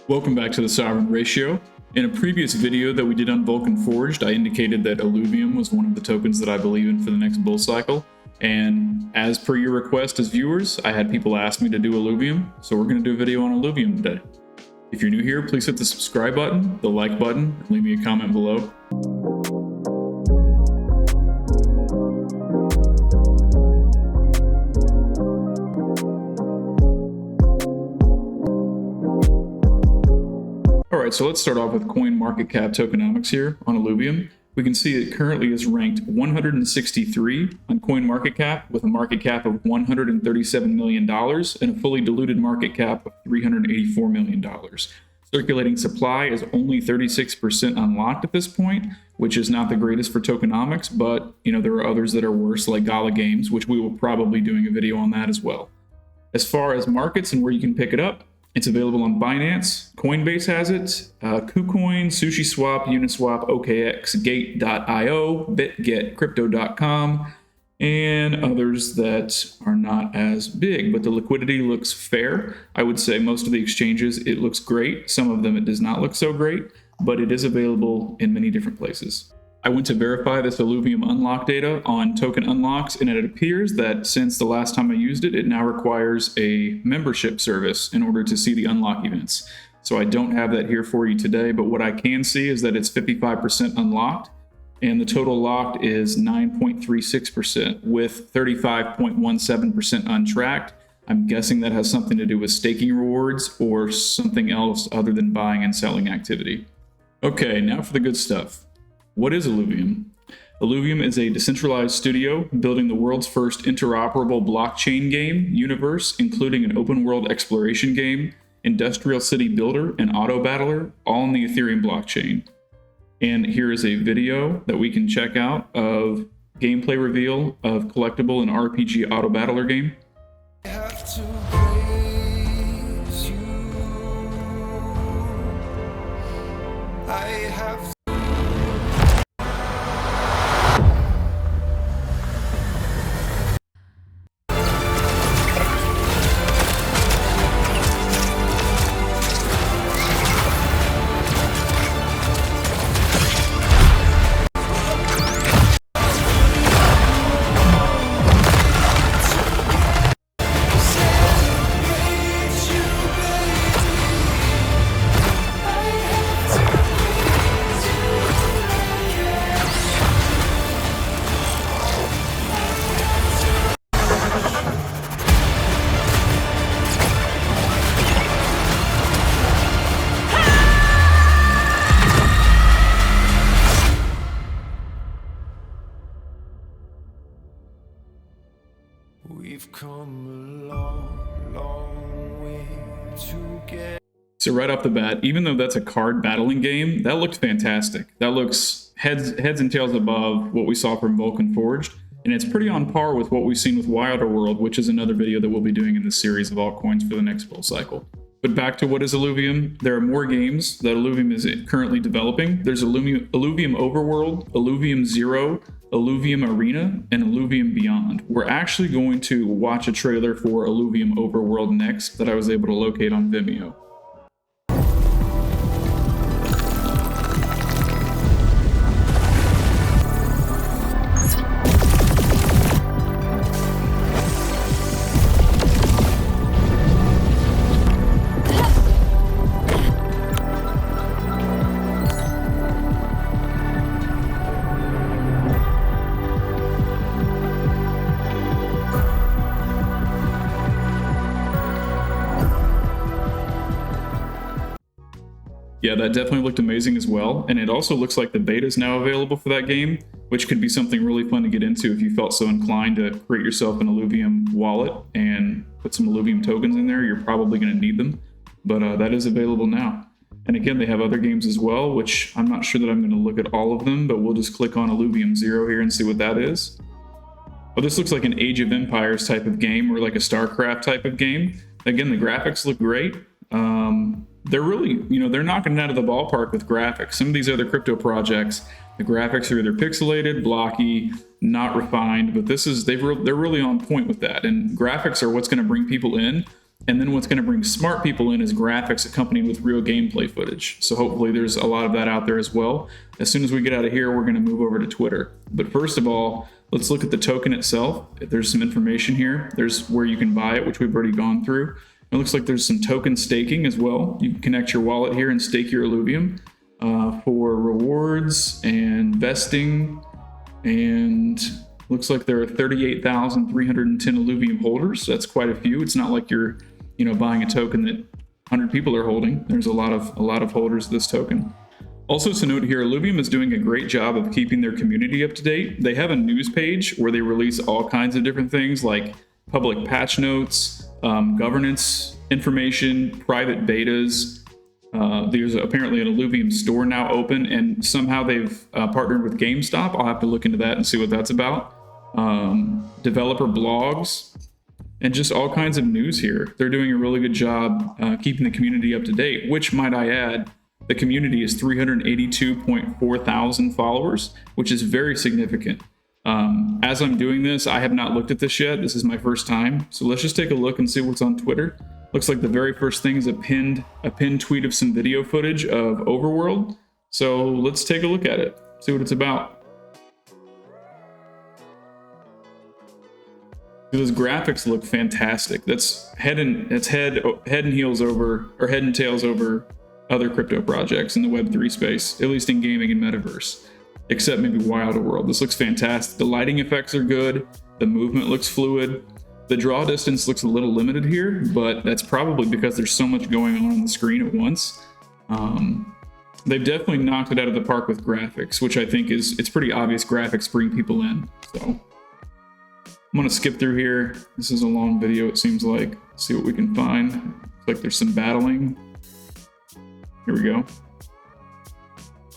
Welcome back to the Sovereign Ratio. In a previous video that we did on Vulcan Forged, I indicated that Illuvium was one of the tokens that I believe in for the next bull cycle. And as per your request as viewers, I had people ask me to do Illuvium, so we're going to do a video on Illuvium today. If you're new here, please hit the subscribe button, the like button, and leave me a comment below. Alright, so let's start off with coin market cap tokenomics here on Illuvium. We can see it currently is ranked 163 on coin market cap with a market cap of $137 million and a fully diluted market cap of $384 million. Circulating supply is only 36% unlocked at this point, which is not the greatest for tokenomics, but there are others that are worse, like Gala Games, which we will probably be doing a video on that as well. As far as markets and where you can pick it up, it's available on Binance, Coinbase has it, KuCoin, SushiSwap, Uniswap, OKX, Gate.io, BitGet, Crypto.com, and others that are not as big, but the liquidity looks fair. I would say most of the exchanges, it looks great. Some of them, it does not look so great, but it is available in many different places. I went to verify this Illuvium unlock data on token unlocks, and it appears that since the last time I used it, it now requires a membership service in order to see the unlock events. So I don't have that here for you today, but what I can see is that it's 55% unlocked, and the total locked is 9.36% with 35.17% untracked. I'm guessing that has something to do with staking rewards or something else other than buying and selling activity. Okay, now for the good stuff. What is Illuvium? Illuvium is a decentralized studio building the world's first interoperable blockchain game universe, including an open world exploration game, industrial city builder, and auto battler, all on the Ethereum blockchain. And here is a video that we can check out of gameplay reveal of collectible and RPG auto battler game. I have to praise you. I have We've come a long, long way to get. So right off the bat, even though that's a card battling game, that looks fantastic. That looks heads and tails above what we saw from Vulcan Forged, and it's pretty on par with what we've seen with Wilder World, which is another video that we'll be doing in this series of altcoins for the next bull cycle. But back to what is Illuvium, there are more games that Illuvium is currently developing. There's Illuvium Overworld, Illuvium Zero, Illuvium Arena, and Illuvium Beyond. We're actually going to watch a trailer for Illuvium Overworld next that I was able to locate on Vimeo. Yeah, that definitely looked amazing as well, and it also looks like the beta is now available for that game, which could be something really fun to get into if you felt so inclined to create yourself an Illuvium wallet and put some Illuvium tokens in there. You're probably going to need them, but that is available now. And again, they have other games as well, which I'm not sure that I'm going to look at all of them, but we'll just click on Illuvium Zero here and see what that is. Oh, this looks like an Age of Empires type of game or like a StarCraft type of game. Again, the graphics look great. They're really, they're knocking it out of the ballpark with graphics. Some of these other crypto projects, the graphics are either pixelated, blocky, not refined, but they're really on point with that. And graphics are what's going to bring people in. And then what's going to bring smart people in is graphics accompanied with real gameplay footage. So hopefully there's a lot of that out there as well. As soon as we get out of here, we're going to move over to Twitter. But first of all, let's look at the token itself. There's some information here. There's where you can buy it, which we've already gone through. It looks like there's some token staking as well. You can connect your wallet here and stake your Illuvium for rewards and vesting. And looks like there are 38,310 Illuvium holders. That's quite a few. It's not like you're buying a token that 100 people are holding. There's a lot of holders of this token. Also to note here, Illuvium is doing a great job of keeping their community up to date. They have a news page where they release all kinds of different things like public patch notes, governance information, private betas. There's apparently an Illuvium store now open, and somehow they've partnered with GameStop. I'll have to look into that and see what that's about. Developer blogs, and just all kinds of news here. They're doing a really good job keeping the community up to date, which, might I add, the community is 382.4 thousand followers, which is very significant. As I'm doing this, I have not looked at this yet. This is my first time. So let's just take a look and see what's on Twitter. Looks like the very first thing is a pinned tweet of some video footage of Overworld. So let's take a look at it, see what it's about. Those graphics look fantastic. That's head and tails over other crypto projects in the Web3 space, at least in gaming and metaverse, except maybe Wilder World. This looks fantastic. The lighting effects are good. The movement looks fluid. The draw distance looks a little limited here, but that's probably because there's so much going on the screen at once. They've definitely knocked it out of the park with graphics, which I think it's pretty obvious graphics bring people in. So I'm gonna skip through here. This is a long video, it seems like. See what we can find. Looks like there's some battling. Here we go.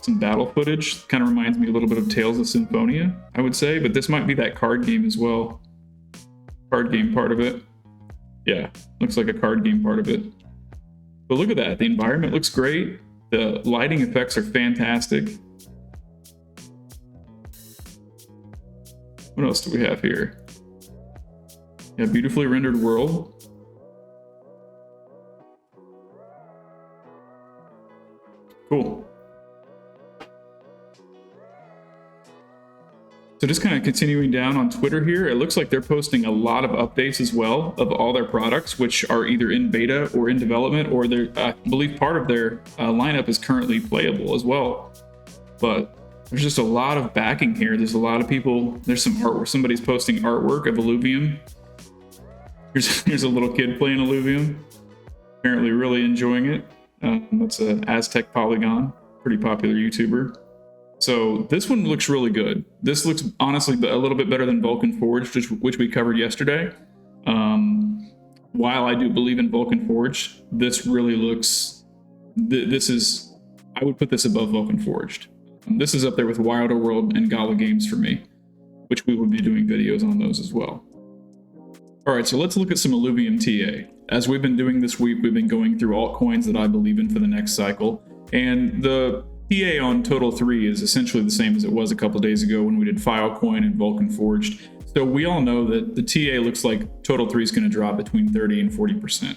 Some battle footage. Kind of reminds me a little bit of Tales of Symphonia, I would say, but this might be that card game as well. Card game part of it. Yeah, looks like a card game part of it. But look at that. The environment looks great. The lighting effects are fantastic. What else do we have here? Yeah, beautifully rendered world. Cool. So just kind of continuing down on Twitter here, it looks like they're posting a lot of updates as well of all their products, which are either in beta or in development, or I believe part of their lineup is currently playable as well. But there's just a lot of backing here. There's a lot of people. There's some artwork. Somebody's posting artwork of Illuvium. Here's a little kid playing Illuvium, apparently really enjoying it. That's an Aztec Polygon, pretty popular YouTuber. So this one looks really good. This looks honestly a little bit better than Vulcan Forged, which we covered yesterday. While I do believe in Vulcan Forged, this really looks. I would put this above Vulcan Forged. This is up there with Wilder World and Gala Games for me, which we will be doing videos on those as well. All right, so let's look at some Illuvium TA. As we've been doing this week, we've been going through altcoins that I believe in for the next cycle. And the TA on Total 3 is essentially the same as it was a couple days ago when we did Filecoin and Vulcan Forged. So we all know that the TA looks like Total 3 is going to drop between 30 and 40%.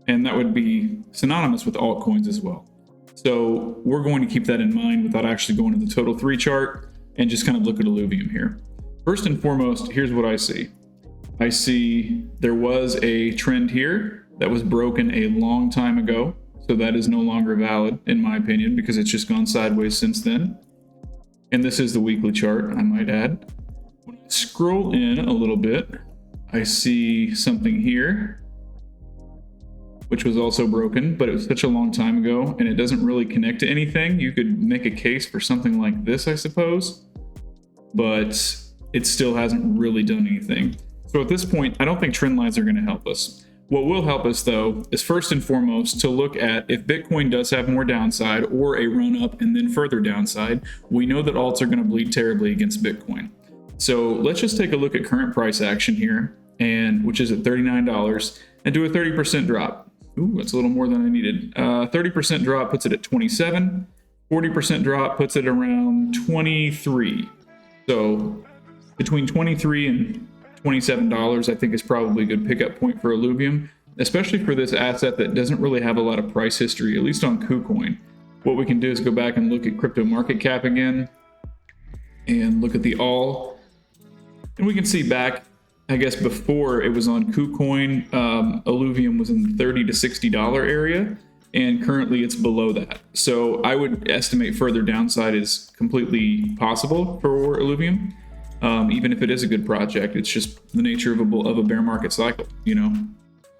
And that would be synonymous with altcoins as well. So we're going to keep that in mind without actually going to the Total 3 chart and just kind of look at Illuvium here. First and foremost, here's what I see. I see there was a trend here that was broken a long time ago. So that is no longer valid, in my opinion, because it's just gone sideways since then. And this is the weekly chart, I might add. When I scroll in a little bit, I see something here, which was also broken, but it was such a long time ago, and it doesn't really connect to anything. You could make a case for something like this, I suppose, but it still hasn't really done anything. So at this point, I don't think trend lines are going to help us. What will help us, though, is first and foremost to look at if Bitcoin does have more downside or a run up and then further downside. We know that alts are going to bleed terribly against Bitcoin. So let's just take a look at current price action here, which is at $39, and do a 30% drop. Ooh, that's a little more than I needed. 30% drop puts it at 27. 40% drop puts it around 23. So between 23 and $27, I think, is probably a good pickup point for Illuvium. especially for this asset that doesn't really have a lot of price history, at least on KuCoin. What we can do is go back and look at crypto market cap again and look at the all. And we can see back, I guess, before it was on KuCoin, Illuvium was in the $30 to $60 area, and currently it's below that. So I would estimate further downside is completely possible for Illuvium, even if it is a good project. It's just the nature of a bear market cycle, you know?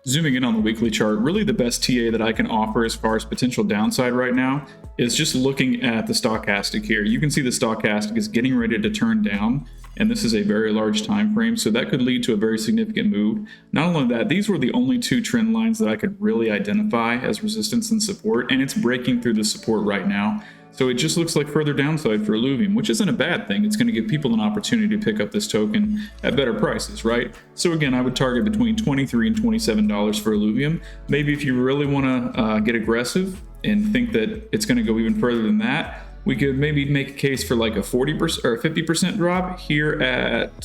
Zooming in on the weekly chart, really the best TA that I can offer as far as potential downside right now is just looking at the stochastic here. You can see the stochastic is getting ready to turn down, and this is a very large time frame, so that could lead to a very significant move. Not only that, these were the only two trend lines that I could really identify as resistance and support, and it's breaking through the support right now. So it just looks like further downside for Illuvium, which isn't a bad thing. It's going to give people an opportunity to pick up this token at better prices, right? So again, I would target between $23 and $27 for Illuvium. Maybe if you really want to get aggressive and think that it's going to go even further than that, we could maybe make a case for like a 40% or a 50% drop here at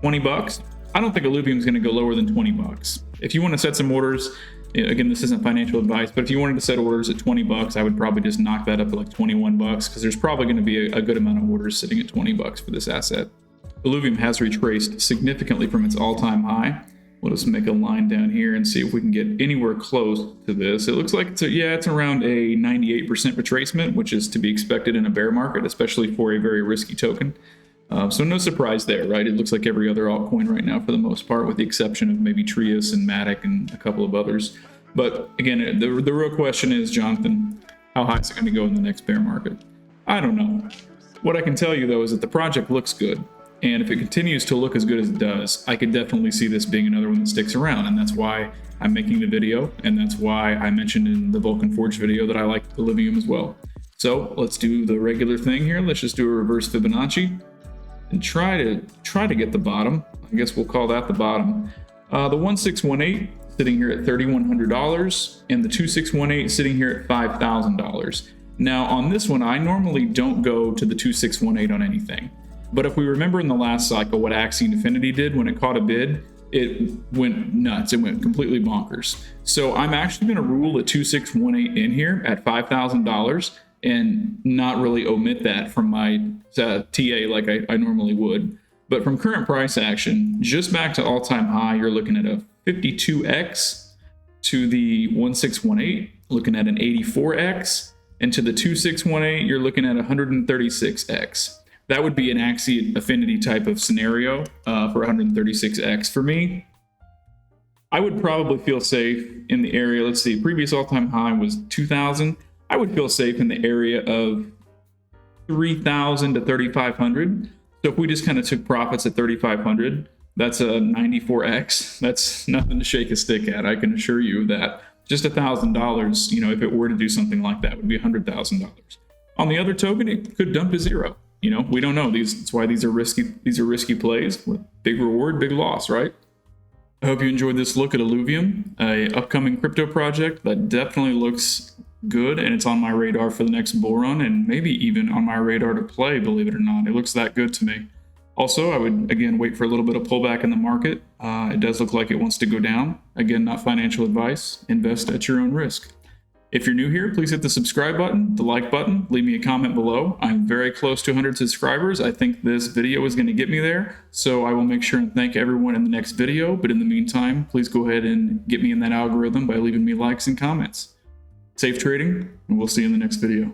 $20. I don't think Illuvium is going to go lower than $20. If you want to set some orders, again, this isn't financial advice, but if you wanted to set orders at $20, I would probably just knock that up to like $21 because there's probably going to be a good amount of orders sitting at $20 for this asset. Illuvium has retraced significantly from its all-time high. We'll just make a line down here and see if we can get anywhere close to this. It looks like it's around a 98% retracement, which is to be expected in a bear market, especially for a very risky token. So no surprise there, right? It looks like every other altcoin right now for the most part, with the exception of maybe Trius and Matic and a couple of others. But again, the real question is, Jonathan, how high is it going to go in the next bear market? I don't know. What I can tell you, though, is that the project looks good. And if it continues to look as good as it does, I could definitely see this being another one that sticks around. And that's why I'm making the video. And that's why I mentioned in the Vulcan Forge video that I like Illuvium as well. So let's do the regular thing here. Let's just do a reverse Fibonacci and try to get the bottom. I guess we'll call that the bottom. The 1618 sitting here at $3,100 and the 2618 sitting here at $5,000. Now on this one, I normally don't go to the 2618 on anything. But if we remember in the last cycle what Axie Infinity did when it caught a bid, it went nuts. It went completely bonkers. So I'm actually going to rule a 2618 in here at $5,000 and not really omit that from my TA like I normally would. But from current price action, just back to all-time high, you're looking at a 52x to the 1618, looking at an 84x, and to the 2618, you're looking at 136x. That would be an Axie Affinity type of scenario for 136x. For me, I would probably feel safe in the area. Let's see, previous all-time high was 2,000. I would feel safe in the area of 3,000 to 3,500. So if we just kind of took profits at 3,500, that's a 94x. That's nothing to shake a stick at. I can assure you that just $1,000, if it were to do something like that, would be $100,000. On the other token, it could dump to zero. We don't know. That's why these are risky plays with big reward, big loss, right? I hope you enjoyed this look at Illuvium, a upcoming crypto project that definitely looks good, and it's on my radar for the next bull run, and maybe even on my radar to play, believe it or not. It looks that good to me. Also, I would, again, wait for a little bit of pullback in the market. It does look like it wants to go down. Again, not financial advice. Invest at your own risk. If you're new here, please hit the subscribe button, the like button, leave me a comment below. I'm very close to 100 subscribers. I think this video is going to get me there, so I will make sure and thank everyone in the next video. But in the meantime, please go ahead and get me in that algorithm by leaving me likes and comments. Safe trading, and we'll see you in the next video.